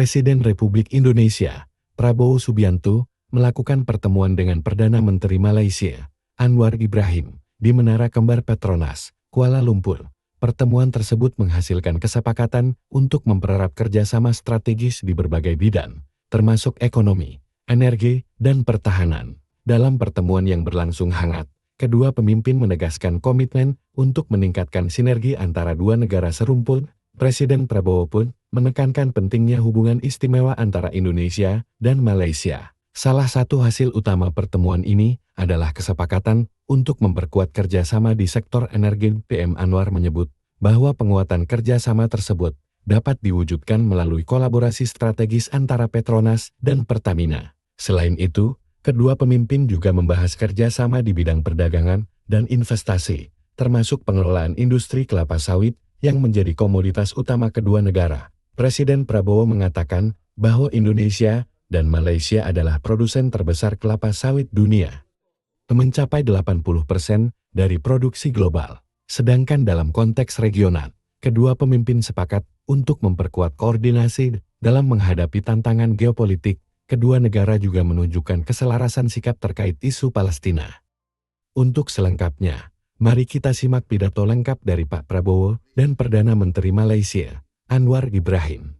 Presiden Republik Indonesia, Prabowo Subianto, melakukan pertemuan dengan Perdana Menteri Malaysia, Anwar Ibrahim, di Menara Kembar Petronas, Kuala Lumpur. Pertemuan tersebut menghasilkan kesepakatan untuk mempererat kerjasama strategis di berbagai bidang, termasuk ekonomi, energi, dan pertahanan. Dalam pertemuan yang berlangsung hangat, kedua pemimpin menegaskan komitmen untuk meningkatkan sinergi antara dua negara serumpun. Presiden Prabowo pun menekankan pentingnya hubungan istimewa antara Indonesia dan Malaysia. Salah satu hasil utama pertemuan ini adalah kesepakatan untuk memperkuat kerjasama di sektor energi. PM Anwar menyebut bahwa penguatan kerjasama tersebut dapat diwujudkan melalui kolaborasi strategis antara Petronas dan Pertamina. Selain itu, kedua pemimpin juga membahas kerjasama di bidang perdagangan dan investasi, termasuk pengelolaan industri kelapa sawit yang menjadi komoditas utama kedua negara. Presiden Prabowo mengatakan bahwa Indonesia dan Malaysia adalah produsen terbesar kelapa sawit dunia, mencapai 80% dari produksi global. Sedangkan dalam konteks regional, kedua pemimpin sepakat untuk memperkuat koordinasi dalam menghadapi tantangan geopolitik. Kedua negara juga menunjukkan keselarasan sikap terkait isu Palestina. Untuk selengkapnya, mari kita simak pidato lengkap dari Pak Prabowo dan Perdana Menteri Malaysia, Anwar Ibrahim.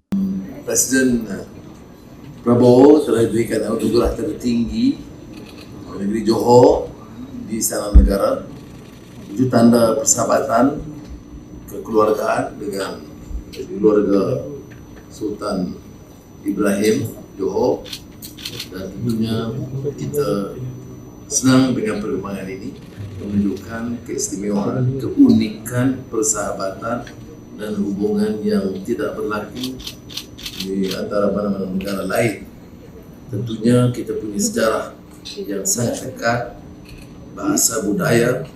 Presiden Prabowo telah diberikan anugerah tertinggi oleh negeri Johor di Istana Negara. Itu tanda persahabatan, kekeluargaan dengan keluarga Sultan Ibrahim Johor, dan tentunya kita senang dengan perkembangan ini, menunjukkan keistimewaan, keunikan persahabatan dan hubungan yang tidak berlaku di antara mana-mana negara lain. Tentunya kita punya sejarah yang sangat dekat, bahasa budaya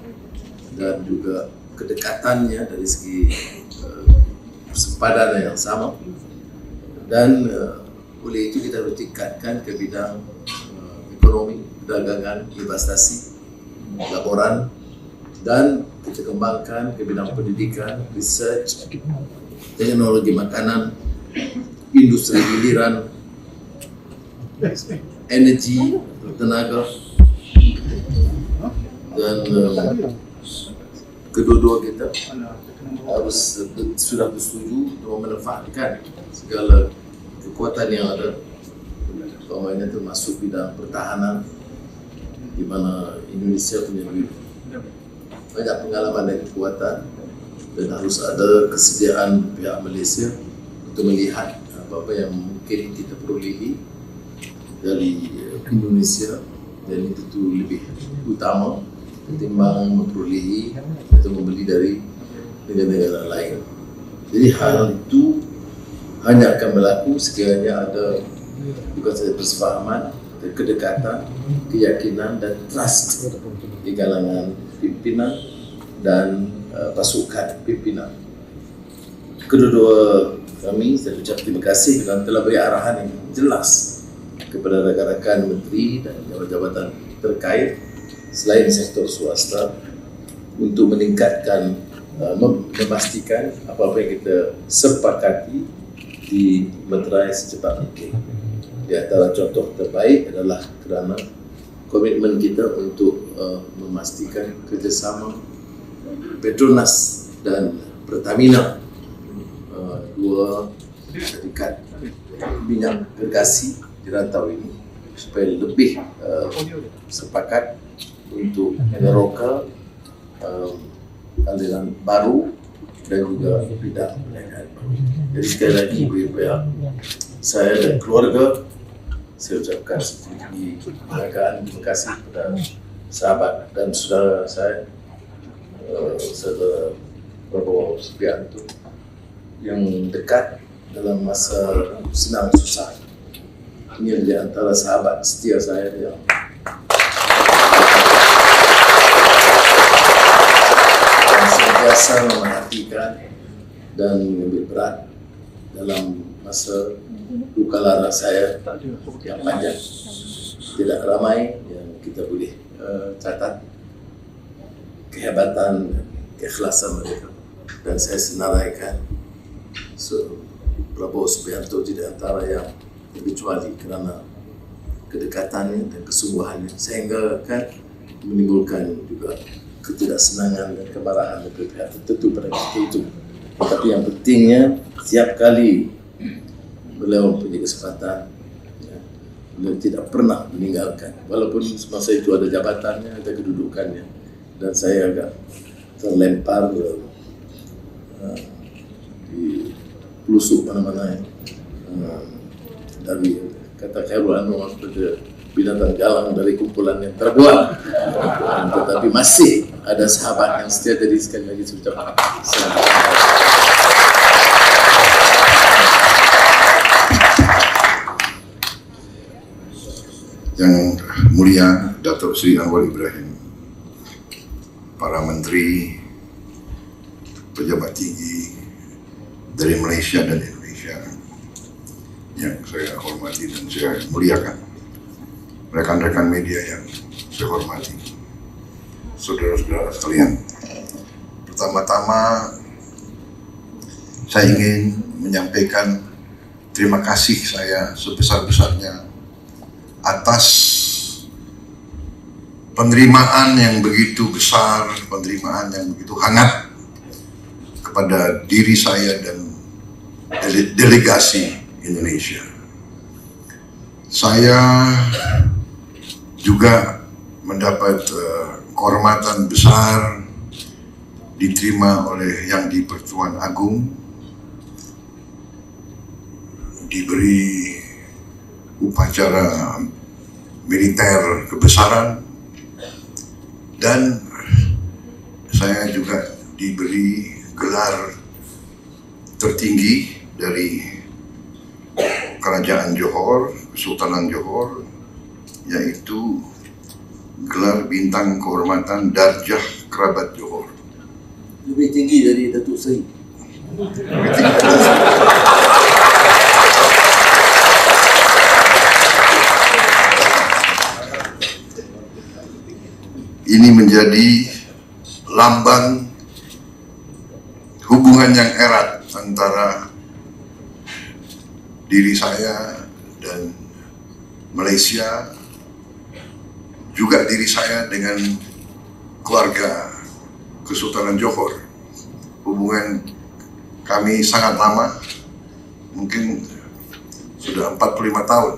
dan juga kedekatannya dari segi persempadanan yang sama, dan oleh itu kita harus tingkatkan ke bidang ekonomi, perdagangan, investasi, laporan, dan kita kembangkan ke bidang pendidikan, research, teknologi makanan, industri hiliran, energi, tenaga, dan kedua-dua kita harus sudah bersetuju untuk memanfaatkan segala kekuatan yang ada, umpamanya termasuk bidang pertahanan, di mana Indonesia punya banyak pengalaman dan kekuatan, dan harus ada kesediaan pihak Malaysia untuk melihat apa-apa yang mungkin kita perolehi dari Indonesia, dan itu lebih utama ketimbang memperolehi atau membeli dari negara-negara lain. Jadi hal itu hanya akan berlaku sekiranya ada bukan saja persefahaman, kedekatan, keyakinan, dan trust di kalangan pimpinan dan pasukan pimpinan. Kedua-dua kami, saya ucap terima kasih dan telah beri arahan yang jelas kepada rakan-rakan menteri dan jabatan terkait selain sektor swasta untuk meningkatkan, memastikan apa-apa yang kita sepakati dimeterai secepat mungkin. Di antara contoh terbaik adalah kerana komitmen kita untuk memastikan kerjasama Petronas dan Pertamina, dua syarikat minyak gergasi di rantau ini, supaya lebih sepakat untuk meneroka aliran baru dan juga bidang perniagaan. Jadi sekali lagi pihak saya dan keluarga, saya ucapkan setinggi penghargaan, terima kasih kepada sahabat dan saudara saya, saudara Prabowo Subianto, yang dekat dalam masa senang susah. Ini di antara sahabat setia saya yang sentiasa memerhatikan dan mengambil berat dalam masa duka lara saya yang panjang. Tidak ramai yang kita boleh catat kehebatan, keikhlasan mereka, dan saya senaraikan Prabowo Subianto di antara yang terkecuali karena kedekatannya dan kesungguhannya, sehingga kan menimbulkan juga ketidaksenangan dan kemarahan dari pihak tertentu pada ketika itu. Tapi yang pentingnya setiap kali beliau punya kesempatan, ya, beliau tidak pernah meninggalkan, walaupun semasa itu ada jabatannya, ada kedudukannya, dan saya agak terlempar di pelusuk mana-mana dari kata Khairul Anwar seperti binatang galang dari kumpulan yang terbuat, tetapi masih ada sahabat yang setia. Jadi sekali lagi saya ucapkan Yang Mulia Datuk Seri Anwar Ibrahim, para menteri, pejabat tinggi dari Malaysia dan Indonesia yang saya hormati dan saya muliakan, rekan-rekan media yang saya hormati, saudara-saudara sekalian. Pertama-tama saya ingin menyampaikan terima kasih saya sebesar-besarnya atas penerimaan yang begitu besar, penerimaan yang begitu hangat kepada diri saya dan delegasi Indonesia. Saya juga mendapat kehormatan besar diterima oleh Yang di-Pertuan Agong, diberi upacara militer kebesaran, dan saya juga diberi gelar tertinggi dari Kerajaan Johor, Kesultanan Johor, yaitu gelar bintang kehormatan Darjah Kerabat Johor. lebih tinggi dari Datuk Seri. Ini menjadi lambang hubungan yang erat antara diri saya dan Malaysia, juga diri saya dengan keluarga Kesultanan Johor. Hubungan kami sangat lama, mungkin sudah 45 tahun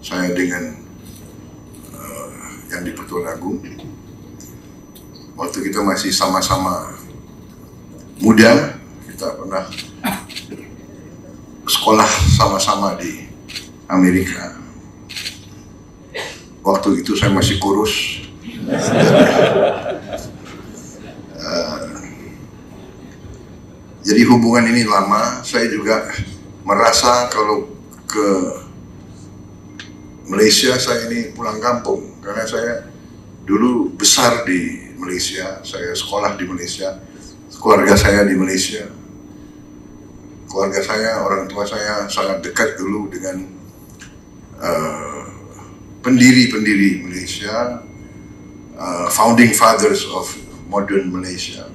saya dengan Yang di-Pertuan Agong. Waktu kita masih sama-sama muda, kita pernah sekolah sama-sama di Amerika. Waktu itu saya masih kurus. Jadi hubungan ini lama. Saya juga merasa kalau ke Malaysia saya ini pulang kampung, karena saya dulu besar di Malaysia, saya sekolah di Malaysia, keluarga saya di Malaysia. Keluarga saya, orang tua saya sangat dekat dulu dengan pendiri-pendiri Malaysia, founding fathers of modern Malaysia,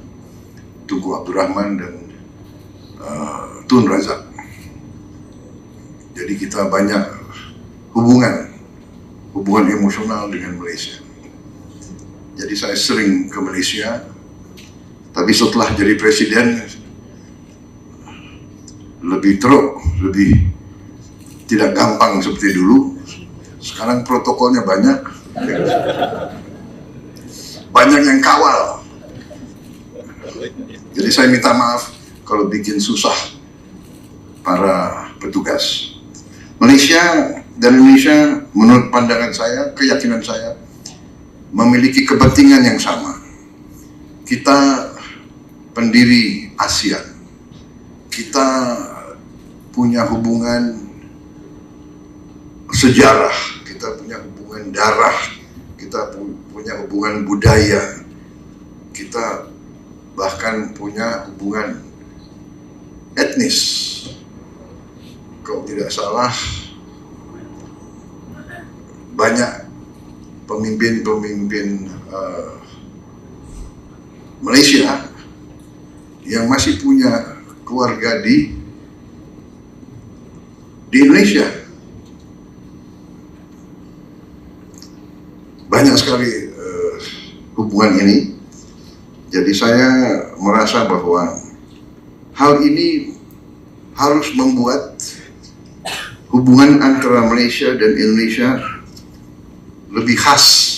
Tunku Abdul Rahman dan Tun Razak. Jadi kita banyak hubungan emosional dengan Malaysia. Jadi saya sering ke Malaysia, tapi setelah jadi presiden lebih teruk, lebih tidak gampang seperti dulu. Sekarang protokolnya banyak yang kawal. Jadi saya minta maaf kalau bikin susah para petugas. Malaysia dan Indonesia menurut pandangan saya, keyakinan saya, memiliki kepentingan yang sama. Kita pendiri ASEAN, kita punya hubungan sejarah, kita punya hubungan darah, kita punya hubungan budaya, kita bahkan punya hubungan etnis. Kalau tidak salah, banyak pemimpin-pemimpin Malaysia yang masih punya keluarga di Di Indonesia banyak sekali hubungan ini. Jadi saya merasa bahwa hal ini harus membuat hubungan antara Malaysia dan Indonesia lebih khas.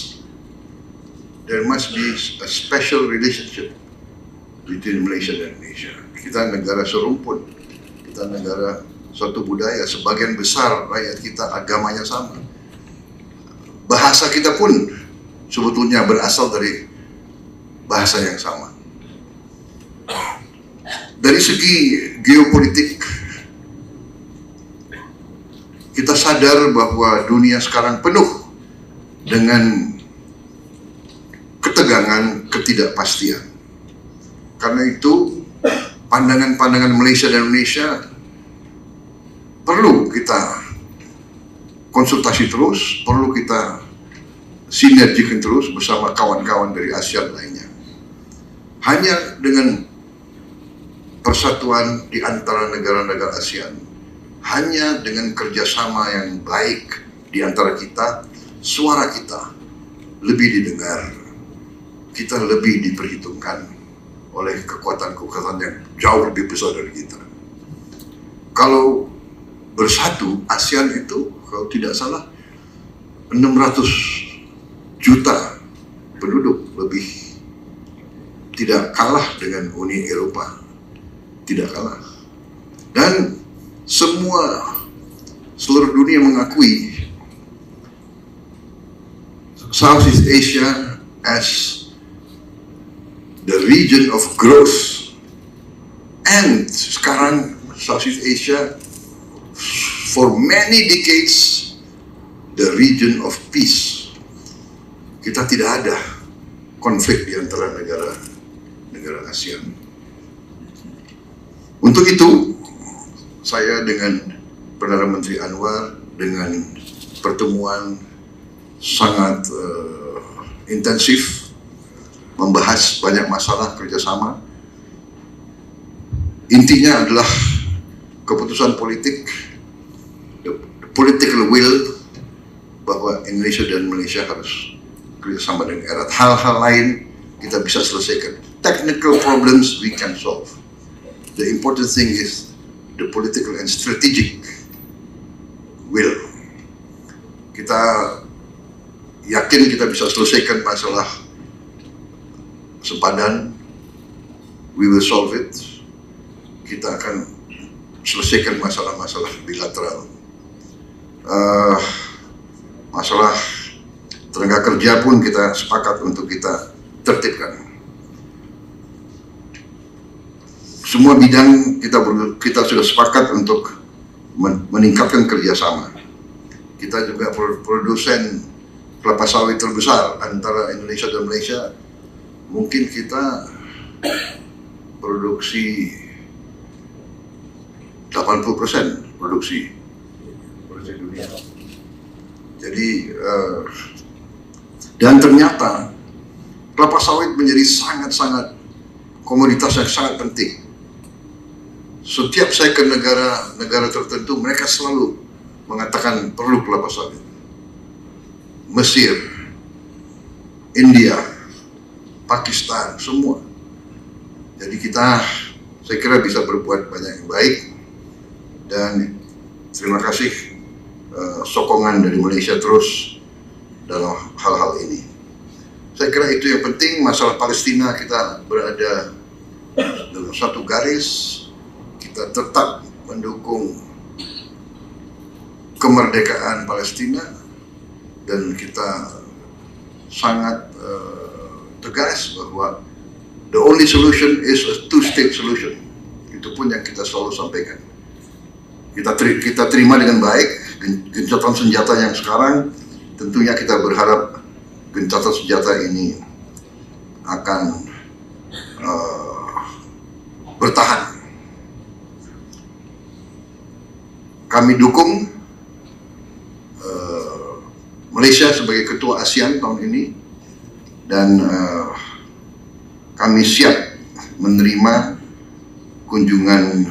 There must be a special relationship between Malaysia dan Indonesia. Kita negara serumpun, kita negara suatu budaya, sebagian besar rakyat kita agamanya sama. Bahasa kita pun sebetulnya berasal dari bahasa yang sama. Dari segi geopolitik, kita sadar bahwa dunia sekarang penuh dengan ketegangan, ketidakpastian. Karena itu, pandangan-pandangan Malaysia dan Indonesia perlu kita konsultasi terus, perlu kita sinergikan terus bersama kawan-kawan dari ASEAN lainnya. Hanya dengan persatuan di antara negara-negara ASEAN, hanya dengan kerjasama yang baik di antara kita, suara kita lebih didengar, kita lebih diperhitungkan oleh kekuatan-kekuatan yang jauh lebih besar dari kita. Kalau bersatu, ASEAN itu kalau tidak salah 600 juta penduduk lebih, tidak kalah dengan Uni Eropa, tidak kalah. Dan seluruh dunia mengakui Southeast Asia as the region of growth, and sekarang Southeast Asia for many decades the region of peace. Kita tidak ada konflik di antara negara ASEAN. Untuk itu, saya dengan Perdana Menteri Anwar dengan pertemuan sangat intensif, membahas banyak masalah kerjasama. Intinya adalah keputusan politik, the political will, bahwa Indonesia dan Malaysia harus kerjasama dengan erat. Hal-hal lain kita bisa selesaikan. Technical problems we can solve. The important thing is the political and strategic will. Kita yakin kita bisa selesaikan masalah sepadan, we will solve it. Kita akan selesaikan masalah-masalah bilateral. Masalah tenaga kerja pun kita sepakat untuk kita tertibkan. Semua bidang kita sudah sepakat untuk meningkatkan kerjasama. Kita juga produsen kelapa sawit terbesar antara Indonesia dan Malaysia. Mungkin kita produksi 80% produksi dunia. Jadi dan ternyata kelapa sawit menjadi sangat-sangat komoditas yang sangat penting. Setiap saya ke negara tertentu, mereka selalu mengatakan perlu kelapa sawit. Mesir, India, Pakistan, semua. Jadi saya kira bisa berbuat banyak yang baik. Dan terima kasih sokongan dari Malaysia terus dalam hal-hal ini. Saya kira itu yang penting. Masalah Palestina, kita berada dalam satu garis. Kita tetap mendukung kemerdekaan Palestina, dan kita sangat tegas bahwa the only solution is a two-state solution. Itu pun yang kita selalu sampaikan. Kita terima dengan baik gencatan senjata yang sekarang. Tentunya kita berharap gencatan senjata ini akan bertahan. Kami dukung Malaysia sebagai ketua ASEAN tahun ini, dan kami siap menerima kunjungan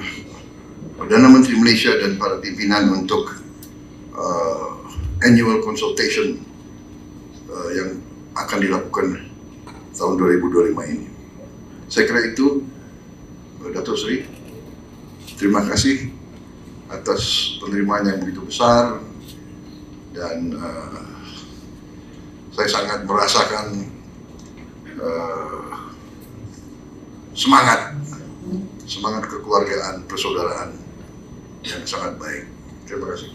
Perdana Menteri Malaysia dan para pimpinan untuk annual consultation yang akan dilakukan tahun 2025 ini. Saya kira itu, Datuk Seri, terima kasih atas penerimaan yang begitu besar, dan saya sangat merasakan semangat kekeluargaan, persaudaraan yang sangat baik. Terima kasih.